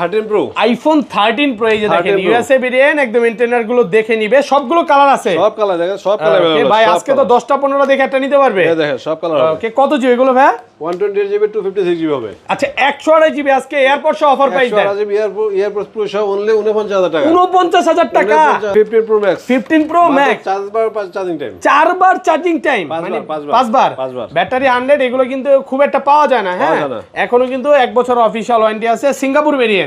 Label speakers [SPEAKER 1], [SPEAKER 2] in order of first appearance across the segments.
[SPEAKER 1] 13 pro
[SPEAKER 2] iPhone 13 pro এই যে দেখেন ইউএসএ ভেরিয়েন্ট একদম ইন্টারনাল গুলো দেখে নিবে সবগুলো কালার আছে
[SPEAKER 1] সব কালার দেখেন সব কালার अवेलेबल
[SPEAKER 2] ভাই আজকে তো 10টা 15টা দেখে একটা নিতে পারবে
[SPEAKER 1] এই দেখেন সব কালার
[SPEAKER 2] ওকে কত জিবি এগুলো ভাই
[SPEAKER 1] 128 জিবি 256 জিবি হবে
[SPEAKER 2] আচ্ছা 128 জিবি আজকে এয়ারপোর্ট সহ অফার প্রাইস দেন
[SPEAKER 1] 128 জিবি এয়ারপোর্ট প্রো সহ অনলি 49000 টাকা
[SPEAKER 2] 49000 টাকা
[SPEAKER 1] 15 প্রো ম্যাক্স
[SPEAKER 2] 15 প্রো ম্যাক্স
[SPEAKER 1] চার্জবার চার্জিং টাইম
[SPEAKER 2] চারবার চার্জিং টাইম মানে পাঁচবার ব্যাটারি 100 এগুলো কিন্তু খুব একটা পাওয়া যায় না হ্যাঁ এখনো কিন্তু 1 বছর অফিশিয়াল ওয়ারেন্টি আছে সিঙ্গাপুর ভেরিয়েন্ট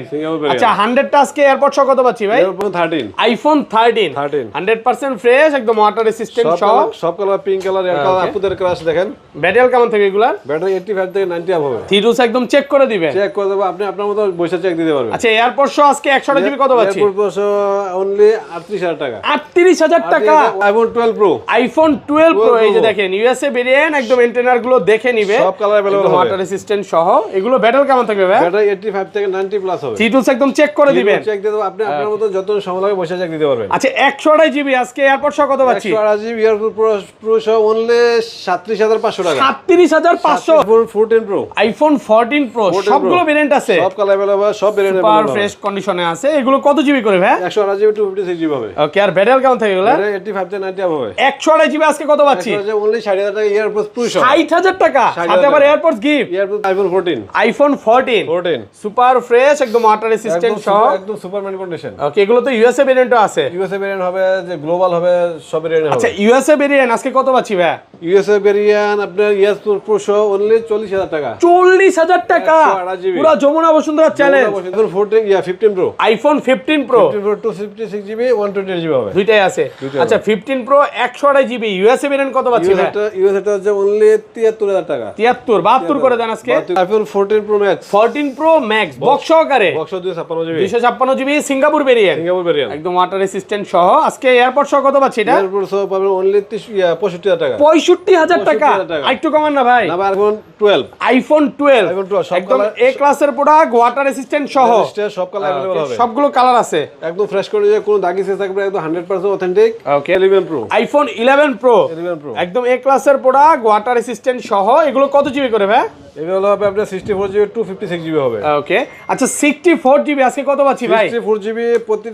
[SPEAKER 2] আচ্ছা 100 টা আজকে এয়ারপোর্ট সহ কত পাচ্ছি ভাই
[SPEAKER 1] আইফোন 13
[SPEAKER 2] আইফোন 13 100% ফ্রেশ একদম ওয়াটার রেসিস্ট্যান্ট সহ
[SPEAKER 1] সব কালার পিঙ্ক কালার এর কালার আপুদের ক্রাশ দেখেন
[SPEAKER 2] ব্যাটারি কেমন থেকে এগুলা
[SPEAKER 1] ব্যাটারি 85 থেকে 90 আপ হবে
[SPEAKER 2] থিরুস একদম চেক করে দিবেন
[SPEAKER 1] চেক করে দেব আপনি আপনার মতো বসে চেক দিতে পারবেন
[SPEAKER 2] আচ্ছা এয়ারপোর্ট সহ আজকে 100 জিবি কত পাচ্ছি
[SPEAKER 1] এয়ারপোর্ট প্রো অনলি 38000 টাকা
[SPEAKER 2] 38000 টাকা
[SPEAKER 1] আইফোন 12 প্রো
[SPEAKER 2] আইফোন 12 প্রো এই যে দেখেন ইউএসএ ভেরিয়েন্ট একদম ইন্টারনাল গুলো দেখে নিবে
[SPEAKER 1] সব কালার अवेलेबल হবে
[SPEAKER 2] ওয়াটার রেসিস্ট্যান্ট সহ এগুলো ব্যাটারি কেমন থাকবে ভাই
[SPEAKER 1] ব্যাটারি 85 থেকে 90 প্লাস হবে
[SPEAKER 2] থিরুস একদম চেক করে দিবেন
[SPEAKER 1] চেক দিয়ে দেব আপনি আপনার মতো যত সময় লাগে বসে চেক দিতে পারবেন
[SPEAKER 2] আচ্ছা 128 জিবি আজকে এয়ারপোর্ট সহ কত পাচ্ছি
[SPEAKER 1] 128 জিবি এয়ারপোর্ট প্রো সহ অনলি 37500 টাকা
[SPEAKER 2] 37500
[SPEAKER 1] আইফোন 14 প্রো
[SPEAKER 2] আইফোন 14 প্রো সবগুলো ভেরিয়েন্ট আছে
[SPEAKER 1] সব কালার अवेलेबल সব ভেরিয়েন্ট
[SPEAKER 2] সুপার ফ্রেশ কন্ডিশনে আছে এগুলো কত জিবি করে ভাই
[SPEAKER 1] 128 জিবি 256 জিবি হবে
[SPEAKER 2] ওকে আর ব্যাটারি কেমন থাকে এগুলা
[SPEAKER 1] 85 থেকে 90 হবে
[SPEAKER 2] 128 জিবি আজকে কত পাচ্ছি
[SPEAKER 1] অনলি 60000 টাকা এয়ারপোর্ট প্রো সহ
[SPEAKER 2] 60000 টাকা সাথে আবার airports gift
[SPEAKER 1] airport iPhone 14
[SPEAKER 2] iPhone 14 super fresh একদম ওয়াটার রেসিস্ট্যান্ট সহ
[SPEAKER 1] একদম সুপারম্যান কন্ডিশন
[SPEAKER 2] ওকে এগুলো তো ইউএসএ ভেরিয়েন্টও আছে
[SPEAKER 1] ইউএসএ ভেরিয়েন্ট হবে যে গ্লোবাল হবে সব ভেরিয়েন্ট হবে
[SPEAKER 2] আচ্ছা ইউএসএ ভেরিয়েন্ট আজকে কত পাচ্ছি ভাই
[SPEAKER 1] ইউএসএ ভেরিয়েন্ট আপনার এয়ারপোর্ট প্রো সহ অনলি 40000 টাকা
[SPEAKER 2] 40000 টাকা পুরো Jamuna Bashundhara challenge
[SPEAKER 1] iPhone 14 15 pro
[SPEAKER 2] iPhone 15 pro
[SPEAKER 1] 256 GB 128 GB হবে
[SPEAKER 2] দুইটাই আছে আচ্ছা 15 প্রো 128 জিবি ইউএসএ ভেরিয়েন্ট কত পাচ্ছি ভাই
[SPEAKER 1] ইউএসএ হচ্ছে অনলি 73000 টাকা
[SPEAKER 2] 73 72 করে দেন আজকে
[SPEAKER 1] iPhone 14 Pro Max
[SPEAKER 2] 14 Pro Max box সহকারে
[SPEAKER 1] box 256 GB
[SPEAKER 2] 256 GB Singapore variant একদম ওয়াটার রেসিস্ট্যান্ট সহ আজকে এয়ারপোর্ট সহ কত পাচ্ছি এটা
[SPEAKER 1] এয়ারপোর্ট সহ পাবেন অনলি 65000 টাকা
[SPEAKER 2] 65000 টাকা আরেকটু কমান না ভাই
[SPEAKER 1] না আইফোন 12
[SPEAKER 2] আইফোন 12 একদম এ ক্লাসের প্রোডাক্ট ওয়াটার রেসিস্ট্যান্ট সহ
[SPEAKER 1] সব কালার अवेलेबल হবে
[SPEAKER 2] সবগুলো কালার আছে
[SPEAKER 1] একদম ফ্রেশ করে যে কোনো দাগি সেস থাকবে একদম 100% অথেন্টিক
[SPEAKER 2] ওকে
[SPEAKER 1] 11 প্রো
[SPEAKER 2] আইফোন 11 প্রো একদম এ ক্লাসের প্রোডাক্ট ওয়াটার রেসিস্ট্যান্ট সহ এগুলো কত জিবি করে ভাই
[SPEAKER 1] এগুলো হবে আপনার 64 জিবি 256 জিবি হবে
[SPEAKER 2] ওকে আচ্ছা 64 জিবি আজকে কত পাচ্ছি ভাই
[SPEAKER 1] 64 জিবি প্রতি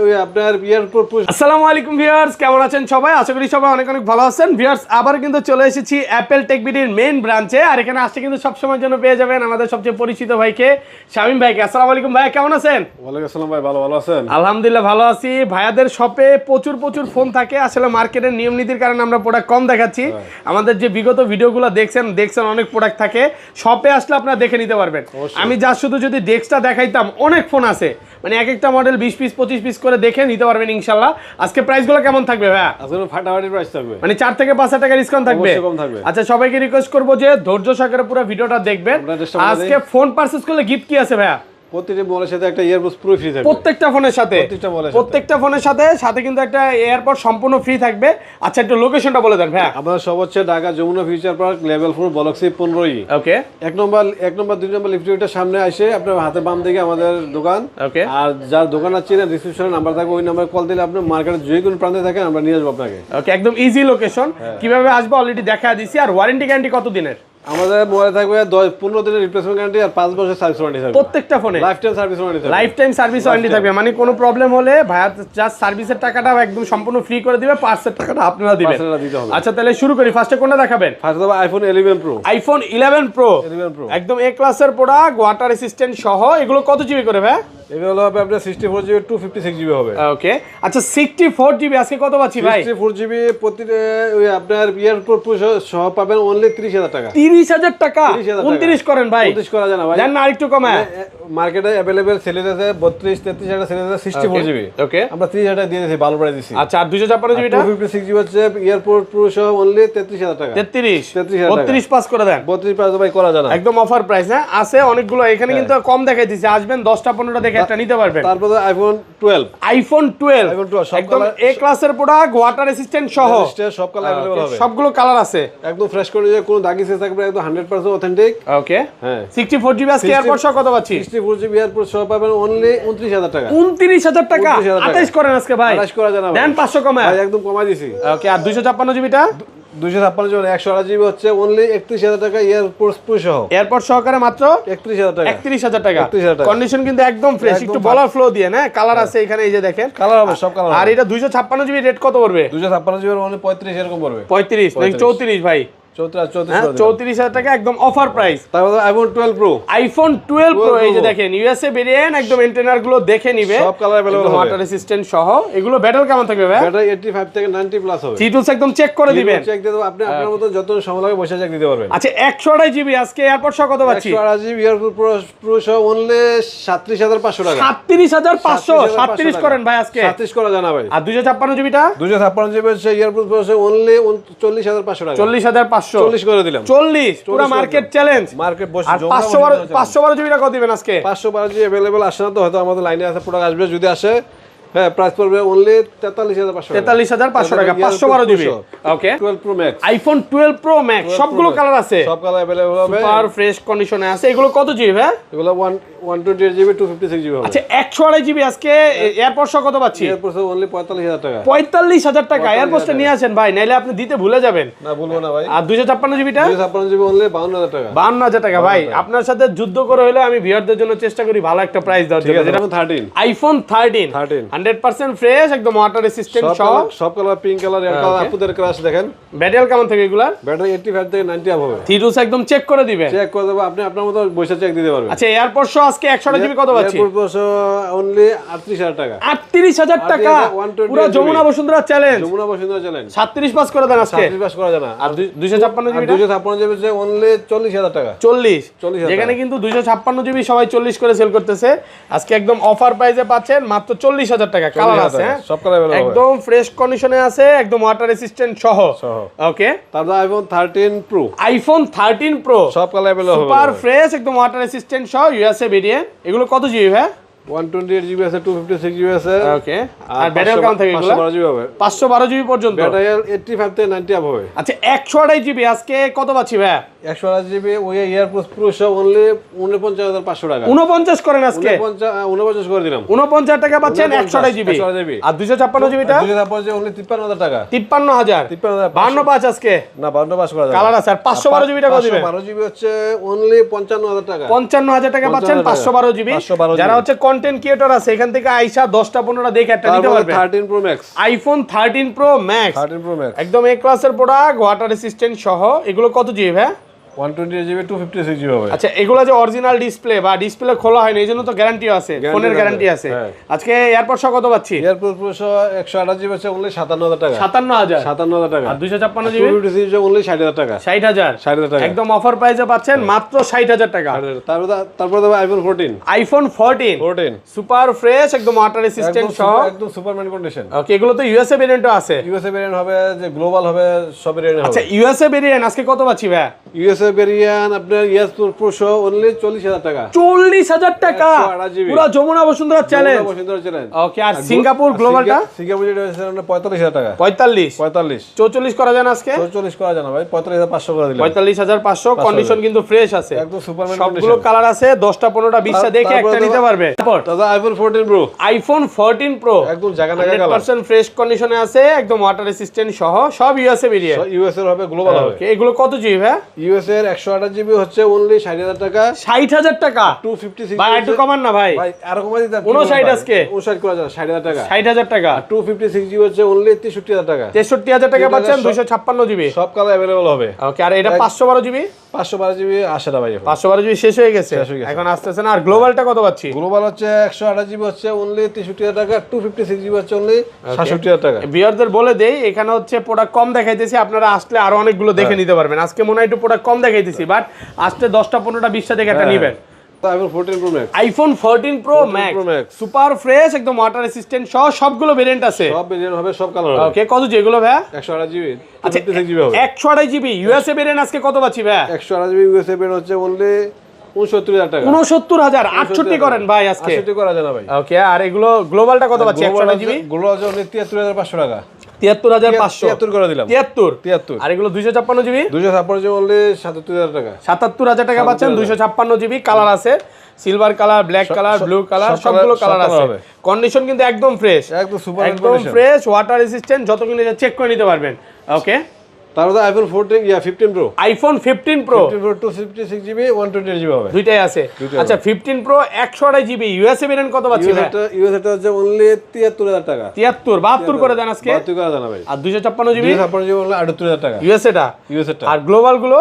[SPEAKER 1] ওই আপনার এয়ারপোর্ট প্রো
[SPEAKER 2] আসসালামু আলাইকুম ভিউয়ার্স কেমন আছেন সবাই আশা করি সবাই অনেক অনেক ভালো আছেন ভিউয়ার্স আবার কিন্তু চলে এসেছি অ্যাপল টেক বিডির মেইন ব্রাঞ্চে আর এখানে আসছে কিন্তু সব সময়ের জন্য পেয়ে যাবেন আমাদের সবচেয়ে পরিচিত ভাইকে শামিম ভাইকে আসসালামু আলাইকুম ভাই কেমন আছেন
[SPEAKER 1] ওয়ালাইকুম আসসালাম ভাই ভালো আছেন
[SPEAKER 2] আলহামদুলিল্লাহ ভালো আছি ভাইয়াদের শপে প্রচুর ফোন থাকে আসলে মার্কেটের নিয়ম নীতির কারণে আমরা প্রোডাক্ট কম দেখাচ্ছি আমাদের যে বিগত ভিডিওগুলো দেখছেন অনেক প্রোডাক্ট থাকে শপে আসলে আপনারা দেখে নিতে পারবেন আমি যা শুধু যদি ডেস্কটা দেখাইতাম অনেক ফোন আছে মানে এক একটা মডেল 20 পিস 25 পিস করে দেখে নিতে পারবেন ইনশাআল্লাহ আজকে প্রাইসগুলো কেমন থাকবে ভাইয়া
[SPEAKER 1] আজকে ফাটাফাটি প্রাইস থাকবে
[SPEAKER 2] মানে 4 থেকে 5000 টাকা ডিসকাউন্ট থাকবে আচ্ছা সবাইকে রিকোয়েস্ট করব যে ধৈর্য সহকারে পুরো ভিডিওটা দেখবেন আজকে ফোন পারচেজ করলে গিফট কি আছে ভাইয়া
[SPEAKER 1] প্রত্যেকটা মোবাইলের সাথে একটা এয়ারপোর্ট প্রো ফ্রি থাকবে
[SPEAKER 2] প্রত্যেকটা ফোনের সাথে কিন্তু একটা এয়ারপোর্ট সম্পূর্ণ ফ্রি থাকবে আচ্ছা একটু লোকেশনটা বলে দেন ভাইয়া
[SPEAKER 1] আমাদের সব হচ্ছে Dhaka Jamuna future park level 4 block C 15
[SPEAKER 2] okay
[SPEAKER 1] এক নম্বর 2 নম্বর লিফটের সামনে আসে আপনার হাতে বাম দিকে আমাদের দোকান
[SPEAKER 2] ওকে
[SPEAKER 1] আর যার দোকান আছে না রিসেপশনে নাম্বার থাকবে ওই নাম্বারে কল দিলে আপনি মার্কেটের যে কোনো প্রান্তে থাকেন আমরা নিয়ে আসবো আপনাকে
[SPEAKER 2] ওকে একদম ইজি লোকেশন কিভাবে আসবে অলরেডি দেখা দিছি আর ওয়ারেন্টি গ্যারান্টি কত দিনের
[SPEAKER 1] আমাদের মোবাইল থাকবে 15 দিনের রিপ্লেসমেন্ট গ্যারান্টি আর 5 বছরের সার্ভিস ওয়ারেন্টি থাকবে
[SPEAKER 2] প্রত্যেকটা ফোনে লাইফ টাইম সার্ভিস ওয়ারেন্টি থাকবে মানে কোনো প্রবলেম হলে ভাইয়া জাস্ট সার্ভিসের টাকাটা একদম সম্পূর্ণ ফ্রি করে দিবে পার্টসের টাকাটা আপনারা দিবেন আচ্ছা তাহলে শুরু করি ফার্স্টে কোনটা দেখাবেন
[SPEAKER 1] ফার্স্ট হবে আইফোন 11 প্রো
[SPEAKER 2] আইফোন 11 প্রো একদম এ ক্লাসের প্রোডাক্ট ওয়াটার রেসিস্ট্যান্ট সহ এগুলো কত জিবি করে ভাই
[SPEAKER 1] এগুলো হবে আপনার 64 জিবি 256 জিবি হবে
[SPEAKER 2] ওকে আচ্ছা 64 জিবি আজকে কত পাচ্ছি ভাই
[SPEAKER 1] 64 জিবি প্রতি ওই আপনার এয়ারপোর্ট প্রো সহ পাবেন অনলি 30000 টাকা
[SPEAKER 2] 30000 টাকা 29 করেন ভাই
[SPEAKER 1] 29 করা যায় না ভাই
[SPEAKER 2] জান না আরেকটু কমায়
[SPEAKER 1] মার্কেটে अवेलेबल সেল আছে 32 33 টাকা সেল আছে 64 জিবি
[SPEAKER 2] ওকে
[SPEAKER 1] আমরা 30000 টাকা দিয়ে দিয়েছি ভালো প্রাইস দিছি
[SPEAKER 2] আচ্ছা আর 256 জিবিটা
[SPEAKER 1] 256 জিবি হচ্ছে এয়ারপোর্ট প্রো সহ অনলি 33000 টাকা
[SPEAKER 2] 32 পাস করে দেন
[SPEAKER 1] 32 পাস ভাই করা যায় না
[SPEAKER 2] একদম অফার প্রাইস হ্যাঁ আছে অনেকগুলো এখানে কিন্তু কম দেখাই দিয়েছে আসবেন 10টা 15টা দেখে একটা নিতে পারবেন
[SPEAKER 1] তারপরে আইফোন 12
[SPEAKER 2] একদম এ ক্লাসের প্রোডাক্ট ওয়াটার রেসিস্ট্যান্ট সহ
[SPEAKER 1] সব কালার अवेलेबल হবে
[SPEAKER 2] সবগুলো কালার আছে
[SPEAKER 1] একদম ফ্রেশ করে যে কোনো দাগি সেস থাকবে একদম 100% অথেন্টিক
[SPEAKER 2] ওকে
[SPEAKER 1] হ্যাঁ
[SPEAKER 2] 64 জিবি আজকে এয়ারপোর্ট সহ কত পাচ্ছি
[SPEAKER 1] 64 জিবি এয়ারপোর্ট সহ পাবেন অনলি 29000 টাকা
[SPEAKER 2] 29000 টাকা 28 করেন আজকে ভাই
[SPEAKER 1] 28 করা যায় না
[SPEAKER 2] দেন 500 কমায়
[SPEAKER 1] ভাই একদম কমাই দিছি
[SPEAKER 2] ওকে আর 256 জিবিটা
[SPEAKER 1] 256 জিবি 128 জিবি হচ্ছে অনলি 31000 টাকা এয়ারপোর্ট প্রো সহ।
[SPEAKER 2] এয়ারপোর্ট সহকারে মাত্র
[SPEAKER 1] 31000 টাকা।
[SPEAKER 2] 31000 টাকা।
[SPEAKER 1] 31000 টাকা।
[SPEAKER 2] কন্ডিশন কিন্তু একদম ফ্রেশ, একটু বলার ফ্লো দিয়ে না, কালার আছে এখানে এই যে দেখেন।
[SPEAKER 1] কালার হবে, সব কালার
[SPEAKER 2] আর
[SPEAKER 1] হবে।
[SPEAKER 2] এটা 256 জিবি রেট কত পড়বে?
[SPEAKER 1] 256 জিবি অনলি 35 এরকম পড়বে।
[SPEAKER 2] 35 নাকি 34 ভাই?
[SPEAKER 1] 34,000
[SPEAKER 2] টাকা একদম অফার প্রাইস।
[SPEAKER 1] তারপর আইফোন 12 প্রো।
[SPEAKER 2] আইফোন 12 প্রো এই যে দেখেন ইউএসএ ভেরিয়েন্ট, একদম এন্টেনার গুলো দেখে নিবে,
[SPEAKER 1] সব কালার अवेलेबल হবে,
[SPEAKER 2] ওয়াটার রেসিস্ট্যান্ট সহ। এগুলো ব্যাটারি কেমন থাকবে ভাই?
[SPEAKER 1] ব্যাটারি 85 থেকে 90 প্লাস হবে।
[SPEAKER 2] চিটুলস একদম চেক করে দিবেন,
[SPEAKER 1] চেক দিয়ে দেব, আপনি আপনার মতো যত সময় লাগে বসে চেক দিতে পারবেন।
[SPEAKER 2] আচ্ছা 128 জিবি আজকে এয়ারপোর্ট সহ কত পাচ্ছি?
[SPEAKER 1] 128 জিবি এয়ারপোর্ট প্রো সহ অনলি 37500 টাকা।
[SPEAKER 2] 37500 37 করেন ভাই আজকে।
[SPEAKER 1] 37 করা জানা ভাই।
[SPEAKER 2] আর 256 জিবিটা?
[SPEAKER 1] 256 জিবি হচ্ছে এয়ারপোর্ট প্রো সহ অনলি 40500 টাকা।
[SPEAKER 2] 40500
[SPEAKER 1] 40 করে দিলাম।
[SPEAKER 2] 40 পুরো মার্কেট চ্যালেঞ্জ।
[SPEAKER 1] মার্কেট বসে
[SPEAKER 2] আর 512 জিবিটা কত দিবেন আজকে?
[SPEAKER 1] 512 জিবি अवेलेबल আসে না তো, হয়তো আমাদের লাইনে আছে, প্রোডাক্ট আসবে, যদি আসে হ্যাঁ প্রাইস পড়বে অনলি 43500 টাকা।
[SPEAKER 2] 43500 টাকা 512 জিবি। ওকে
[SPEAKER 1] 12 pro max.
[SPEAKER 2] IPhone 12 pro max সবগুলো কালার আছে,
[SPEAKER 1] সব কালার अवेलेबल হবে,
[SPEAKER 2] সুপার ফ্রেশ কন্ডিশনে আছে। এগুলো কত জিবি ভাই?
[SPEAKER 1] এগুলো 128 জিবি 256 জিবি হবে।
[SPEAKER 2] আচ্ছা 128 জিবি আজকে এয়ারপোর্ট সহ কত পাচ্ছি?
[SPEAKER 1] এয়ারপোর্ট সহ অনলি 45000 টাকা।
[SPEAKER 2] 45000 টাকা এয়ারপোর্টটা নিয়ে আসেন ভাই, নাইলে আপনি দিতে ভুলে যাবেন।
[SPEAKER 1] না বলবো না ভাই।
[SPEAKER 2] আর 256 জিবিটা?
[SPEAKER 1] 256 জিবি অনলি 52000 টাকা।
[SPEAKER 2] 52000 টাকা ভাই। আপনার সাথে যুদ্ধ করে হলে আমি ভিউয়ারদের জন্য চেষ্টা করি ভালো একটা প্রাইস দেওয়ার
[SPEAKER 1] ঠিক
[SPEAKER 2] জন্য।
[SPEAKER 1] আছে, যেটা 13
[SPEAKER 2] আইফোন 13 100% ফ্রেশ, একদম ওয়াটার রেসিস্ট্যান্ট সহ।
[SPEAKER 1] সব colour, pink colour, red colour, আপুদের ক্লাস দেখেন।
[SPEAKER 2] ব্যাটারি কেমন থাকে এগুলার?
[SPEAKER 1] ব্যাটারি 85 থেকে 90 আপ হবে।
[SPEAKER 2] থিরুস একদম চেক করে দিবেন,
[SPEAKER 1] চেক করে দেবো, আপনি আপনার মতো বসে চেক দিতে পারবেন।
[SPEAKER 2] আচ্ছা এয়ারপোর্ট সহ আজকে 128 জিবি কত পাচ্ছি?
[SPEAKER 1] এয়ারপোর্ট প্রো অনলি 38000 টাকা।
[SPEAKER 2] 38000 টাকা
[SPEAKER 1] 128
[SPEAKER 2] পুরো Jamuna Bashundhara challenge.
[SPEAKER 1] Jamuna Bashundhara challenge
[SPEAKER 2] 37 pass করে দেন আজকে।
[SPEAKER 1] 37 পাস করা জানা।
[SPEAKER 2] আর 256 জিবি?
[SPEAKER 1] 256 জিবি হচ্ছে অনলি 40000 টাকা।
[SPEAKER 2] 40 যেখানে কিন্তু 256 জিবি সবাই 40 করে সেল করতেছে, আজকে একদম অফার প্রাইসে পাচ্ছেন মাত্র 40000 টাকা। কালার আছে হ্যাঁ,
[SPEAKER 1] সব কালার अवेलेबल
[SPEAKER 2] একদম ফ্রেশ কন্ডিশনে আছে, একদম ওয়াটার রেসিস্ট্যান্ট সহ। ওকে
[SPEAKER 1] তারপর আইফোন 13 প্রো।
[SPEAKER 2] আইফোন 13 প্রো
[SPEAKER 1] সব কালার अवेलेबल হবে,
[SPEAKER 2] সুপার ফ্রেশ, একদম ওয়াটার রেসিস্ট্যান্ট সহ ইউএসএ ভেরিয়েন্ট। এগুলো কত জিবি ভাই?
[SPEAKER 1] 128 জিবি আছে, 256 জিবি আছে।
[SPEAKER 2] ওকে আর ব্যাটারি কেমন থাকে এগুলো?
[SPEAKER 1] 512 জিবি হবে।
[SPEAKER 2] 512 জিবি পর্যন্ত
[SPEAKER 1] ব্যাটারি 85 থেকে 90 আপ হবে।
[SPEAKER 2] আচ্ছা 128 জিবি আজকে কত পাচ্ছি ভাই?
[SPEAKER 1] 128 জিবি ওই এয়ারপোর্ট প্রো সহ অনলি 49500 টাকা।
[SPEAKER 2] 49 করেন আজকে।
[SPEAKER 1] 49 করে দিলাম।
[SPEAKER 2] 49 টাকা পাচ্ছেন 128 জিবি। আর 256 জিবিটা?
[SPEAKER 1] 256 অনলি 53000 টাকা।
[SPEAKER 2] 53000 52 পাঁচ আজকে।
[SPEAKER 1] না 52 পাস করা যাবে।
[SPEAKER 2] কালার আছে। আর 512 জিবিটা কত দিবেন?
[SPEAKER 1] 512 জিবি হচ্ছে অনলি 55000 টাকা।
[SPEAKER 2] 55000 টাকা পাচ্ছেন 512 জিবি। যারা হচ্ছে কন্টেন্ট ক্রিয়েটর আছে এখান থেকে আইসা 10টা 15টা দেখে একটা নিতে পারবেন।
[SPEAKER 1] 13 pro max.
[SPEAKER 2] IPhone 13 pro max
[SPEAKER 1] 13 pro max
[SPEAKER 2] একদম এ ক্লাসের প্রোডাক্ট, ওয়াটার রেসিস্ট্যান্ট সহ। এগুলো কত জিবি ভাই?
[SPEAKER 1] 128 জিবি 256 জিবি হবে।
[SPEAKER 2] আচ্ছা এগুলো যে অরিজিনাল ডিসপ্লে বা ডিসপ্লে খোলা হয়নি, এইজন্য তো গ্যারান্টিও আছে, ফোনের গ্যারান্টি আছে। আজকে এয়ারপোর্ট সহ কত পাচ্ছি?
[SPEAKER 1] এয়ারপোর্ট প্রো 128 জিবি হচ্ছে অনলি 57000 টাকা।
[SPEAKER 2] 57000
[SPEAKER 1] টাকা।
[SPEAKER 2] আর 256 জিবি
[SPEAKER 1] 256 অনলি 60000 টাকা।
[SPEAKER 2] 60000
[SPEAKER 1] টাকা।
[SPEAKER 2] একদম অফার প্রাইসে পাচ্ছেন মাত্র 60000 টাকা।
[SPEAKER 1] তারপর দেব আইফোন 14।
[SPEAKER 2] আইফোন 14 সুপার ফ্রেশ, একদম ওয়াটার রেসিস্ট্যান্ট সহ,
[SPEAKER 1] একদম সুপারম্যান কন্ডিশন।
[SPEAKER 2] ওকে এগুলো তো ইউএসএ ভেরিয়েন্টও আছে।
[SPEAKER 1] ইউএসএ ভেরিয়েন্ট হবে, যে গ্লোবাল হবে, সব ভেরিয়েন্ট হবে।
[SPEAKER 2] আচ্ছা ইউএসএ ভেরিয়েন্ট আজকে কত পাচ্ছি ভাই?
[SPEAKER 1] ইউএসএ ভেরিয়েন্ট আপনার এয়ারপোর্ট প্রো অনলি 40000 টাকা।
[SPEAKER 2] 40000 টাকা
[SPEAKER 1] 128 জিবি।
[SPEAKER 2] পুরো যমুনা বসুন্ধরা চ্যালেঞ্জ।
[SPEAKER 1] বসুন্ধরা চ্যালেঞ্জ।
[SPEAKER 2] ওকে আর সিঙ্গাপুর গ্লোবালটা?
[SPEAKER 1] সিঙ্গাপুর যেটা হচ্ছে 45000 টাকা।
[SPEAKER 2] 45
[SPEAKER 1] 44
[SPEAKER 2] করা যায় না আজকে?
[SPEAKER 1] 44 করা যায় না ভাই, 45500 করে দিলাম।
[SPEAKER 2] 45500 কন্ডিশন কিন্তু ফ্রেশ আছে,
[SPEAKER 1] একদম সুপারম্যান
[SPEAKER 2] সবগুলো কালার আছে। 10টা 15টা 20টা দেখে একটা নিতে পারবে। তারপর
[SPEAKER 1] দাদা আইফোন 14 প্রো।
[SPEAKER 2] আইফোন 14 প্রো
[SPEAKER 1] একদম জায়গা লাগা কালার,
[SPEAKER 2] 100% ফ্রেশ কন্ডিশনে আছে, একদম ওয়াটার রেসিস্ট্যান্ট সহ, সব ইউএসএ ভেরিয়েন্ট।
[SPEAKER 1] ইউএসএ এর হবে, গ্লোবাল হবে।
[SPEAKER 2] ওকে এগুলো কত জিবি ভাই?
[SPEAKER 1] ইউএসএ এর 128 জিবি হচ্ছে অনলি 60000 টাকা।
[SPEAKER 2] 60000 টাকা
[SPEAKER 1] 256
[SPEAKER 2] ভাই, একটু কমান না ভাই।
[SPEAKER 1] ভাই আর কমাই দিতে
[SPEAKER 2] 59 আজকে
[SPEAKER 1] 59 করা যায় না, 60000 টাকা।
[SPEAKER 2] 60000 টাকা
[SPEAKER 1] 256 জিবি হচ্ছে অনলি 63000 টাকা।
[SPEAKER 2] 63000 টাকা পাচ্ছেন 256 জিবি।
[SPEAKER 1] সব কালার अवेलेबल হবে।
[SPEAKER 2] ওকে আর এটা 512 জিবি?
[SPEAKER 1] 512 জিবি আসে না ভাই,
[SPEAKER 2] 512 জিবি শেষ হয়ে গেছে, এখন আসতেছে না। আর গ্লোবালটা কত পাচ্ছি?
[SPEAKER 1] গ্লোবাল হচ্ছে 128 জিবি হচ্ছে অনলি 63000 টাকা। 256 জিবি হচ্ছে অনলি 67000 টাকা।
[SPEAKER 2] ভিউয়ারদের বলে দেই এখানে হচ্ছে প্রোডাক্ট কম দেখাইতেছি, আপনারা আসলে আরো অনেকগুলো দেখে নিতে পারবেন। আজকে মনে হয় একটু প্রোডাক্ট কম দেখাইতেছি, বাট আসলে 10টা 15টা 20টা দেখে একটা নিবেন।
[SPEAKER 1] IPhone 14 Pro max.
[SPEAKER 2] IPhone 14 Pro max super fresh, একদম ওয়াটার রেসিস্ট্যান্ট সহ, সবগুলো ভেরিয়েন্ট আছে।
[SPEAKER 1] সব ভেরিয়েন্ট হবে, সব কালার হবে।
[SPEAKER 2] ওকে কত যেগুলো ভাই?
[SPEAKER 1] 128 জিবি।
[SPEAKER 2] আচ্ছা
[SPEAKER 1] 256 জিবি হবে।
[SPEAKER 2] 128 জিবি ইউএসএ ভেরিয়েন্ট আজকে কত পাচ্ছি ভাই?
[SPEAKER 1] 128 জিবি ইউএসএ ভেরিয়েন্ট হচ্ছে অনলি 69000 টাকা।
[SPEAKER 2] 69000 68 করেন ভাই আজকে।
[SPEAKER 1] 68 করা যায় না ভাই।
[SPEAKER 2] ওকে আর এগুলো গ্লোবালটা কত পাচ্ছি? 128 জিবি
[SPEAKER 1] গ্লোবাল হচ্ছে অনলি 73500 টাকা।
[SPEAKER 2] 73500
[SPEAKER 1] 73 করে দিলাম।
[SPEAKER 2] 73 আর এগুলো 256 জিবি?
[SPEAKER 1] 256 জিবি অনলি 77000 টাকা।
[SPEAKER 2] 77000 টাকা পাচ্ছেন 256 জিবি। কালার আছে silver colour, black colour, blue colour, সবগুলো কালার আছে। কন্ডিশন কিন্তু একদম ফ্রেশ,
[SPEAKER 1] একদম সুপার
[SPEAKER 2] একদম ফ্রেশ, ওয়াটার রেসিস্ট্যান্ট, যত কিনে চেক করে নিতে পারবেন। ওকে
[SPEAKER 1] তারপরে iPhone 15 pro
[SPEAKER 2] iPhone 15 pro
[SPEAKER 1] 256 GB 128 GB হবে।
[SPEAKER 2] দুইটাই আছে। আচ্ছা 15 প্রো 128 জিবি ইউএসএ ভেরিয়েন্ট কত পাচ্ছি ভাই?
[SPEAKER 1] ইউএসএটা হচ্ছে অনলি 73000 টাকা।
[SPEAKER 2] 73 72 করে দেন আজকে।
[SPEAKER 1] 72 করে দেন ভাই।
[SPEAKER 2] আর 256 জিবি
[SPEAKER 1] 256 জিবি হলো 78000 টাকা
[SPEAKER 2] ইউএসএটা। আর গ্লোবাল গুলো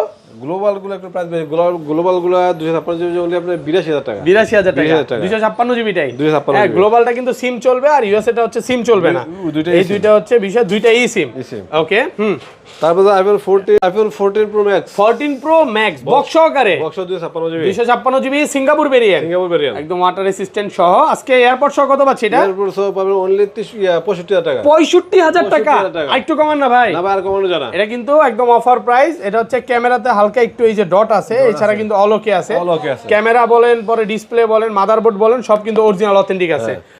[SPEAKER 1] গুলো একটু প্রাইস বেশি। গ্লোবাল গুলো 256 জিবি অনলি আপনার 82000 টাকা।
[SPEAKER 2] 82000 টাকা 256 জিবিটাই।
[SPEAKER 1] 256
[SPEAKER 2] হ্যাঁ গ্লোবালটা কিন্তু সিম চলবে আর ইউএসএটা হচ্ছে সিম চলবে না। এই দুইটা হচ্ছে বিষয়, দুইটা ই সিম। ওকে
[SPEAKER 1] তারপরে iPhone 14 Pro Max
[SPEAKER 2] 14 Pro Max box সহকারে
[SPEAKER 1] box 256 GB
[SPEAKER 2] 256 GB Singapore variant একদম ওয়াটার রেসিস্ট্যান্ট সহ। আজকে এয়ারপোর্ট সহ কত পাচ্ছি এটা?
[SPEAKER 1] এয়ারপোর্ট সহ পাবেন অনলি 65000 টাকা।
[SPEAKER 2] 65000 টাকা। একটু কমান না ভাই?
[SPEAKER 1] না ভাই আর কমানো জানা।
[SPEAKER 2] এটা কিন্তু একদম অফার প্রাইস। এটা হচ্ছে ক্যামেরাতে হালকা একটু এই যে ডট আছে, এছাড়া কিন্তু অল ওকে আছে। ক্যামেরা বলেন, পরে ডিসপ্লে বলেন, মাদারবোর্ড বলেন, সব কিন্তু অরিজিনাল অথেন্টিক আছে।